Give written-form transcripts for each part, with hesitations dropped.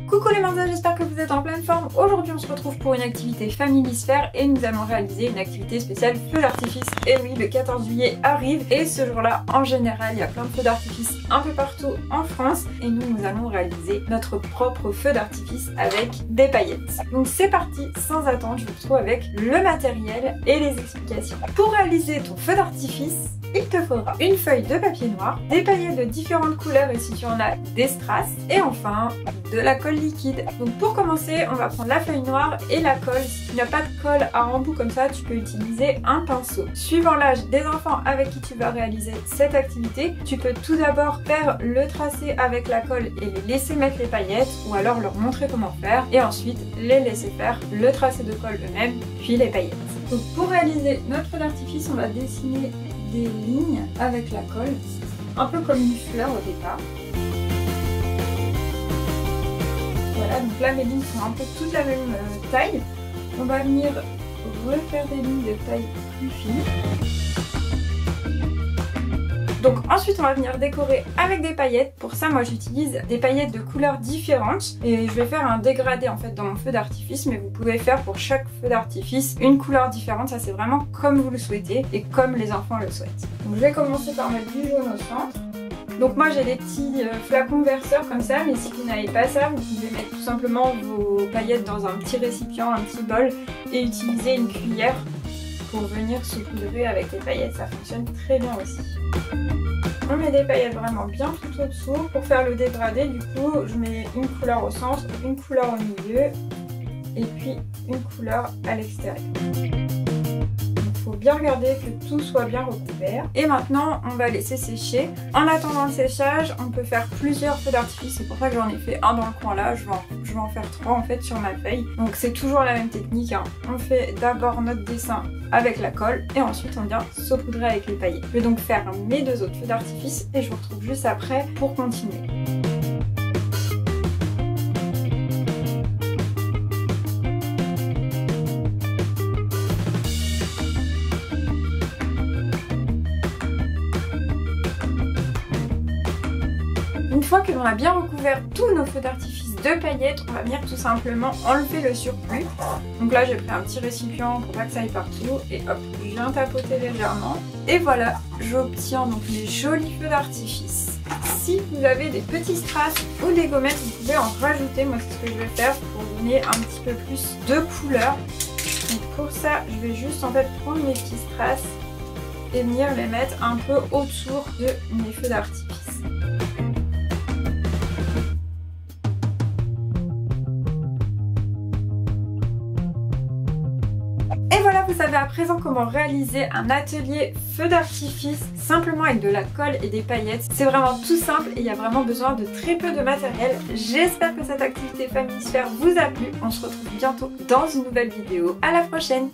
Coucou les mardins, j'espère que vous êtes en pleine forme. Aujourd'hui on se retrouve pour une activité familisphère et nous allons réaliser une activité spéciale feu d'artifice. Et oui, le 14 juillet arrive et ce jour-là en général il y a plein de feux d'artifice un peu partout en France et nous allons réaliser notre propre feu d'artifice avec des paillettes. Donc c'est parti, sans attendre, je vous retrouve avec le matériel et les explications. Pour réaliser ton feu d'artifice, il te faudra une feuille de papier noir, des paillettes de différentes couleurs et si tu en as des strass, et enfin de la colle liquide. Donc pour commencer, on va prendre la feuille noire et la colle. Si tu n'as pas de colle à embout comme ça, tu peux utiliser un pinceau. Suivant l'âge des enfants avec qui tu vas réaliser cette activité, tu peux tout d'abord faire le tracé avec la colle et les laisser mettre les paillettes ou alors leur montrer comment faire et ensuite les laisser faire le tracé de colle eux-mêmes puis les paillettes. Donc pour réaliser notre feu d'artifice, on va dessiner des lignes avec la colle, un peu comme une fleur au départ. Voilà, donc là mes lignes sont un peu toutes la même taille. On va venir refaire des lignes de taille plus fine. Donc ensuite on va venir décorer avec des paillettes. Pour ça moi j'utilise des paillettes de couleurs différentes et je vais faire un dégradé en fait dans mon feu d'artifice, mais vous pouvez faire pour chaque feu d'artifice une couleur différente, ça c'est vraiment comme vous le souhaitez et comme les enfants le souhaitent. Donc je vais commencer par mettre du jaune au centre. Donc moi j'ai des petits flacons verteurs comme ça, mais si vous n'avez pas ça, vous pouvez mettre tout simplement vos paillettes dans un petit récipient, un petit bol et utiliser une cuillère pour venir saupoudrer avec les paillettes, ça fonctionne très bien aussi. On met des paillettes vraiment bien tout au-dessous. Pour faire le dégradé, du coup, je mets une couleur au centre, une couleur au milieu et puis une couleur à l'extérieur. Il faut bien regarder que tout soit bien recouvert. Et maintenant, on va laisser sécher. En attendant le séchage, on peut faire plusieurs feux d'artifice. C'est pour ça que j'en ai fait un dans le coin là. Je vais en faire 3 en fait sur ma feuille. Donc c'est toujours la même technique, hein. On fait d'abord notre dessin avec la colle et ensuite on vient saupoudrer avec les paillettes. Je vais donc faire mes 2 autres feux d'artifice et je vous retrouve juste après pour continuer. Une fois que l'on a bien recouvert tous nos feux d'artifice de paillettes, on va venir tout simplement enlever le surplus. Donc là j'ai pris un petit récipient pour pas que ça aille partout et hop, je viens tapoter légèrement. Et voilà, j'obtiens donc les jolis feux d'artifice. Si vous avez des petits strass ou des gommettes, vous pouvez en rajouter. Moi c'est ce que je vais faire pour donner un petit peu plus de couleur. Donc pour ça, je vais juste en fait prendre mes petits strass et venir les mettre un peu autour de mes feux d'artifice. Et voilà, vous savez à présent comment réaliser un atelier feu d'artifice simplement avec de la colle et des paillettes. C'est vraiment tout simple et il y a vraiment besoin de très peu de matériel. J'espère que cette activité familisphère vous a plu. On se retrouve bientôt dans une nouvelle vidéo. À la prochaine.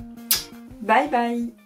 Bye bye.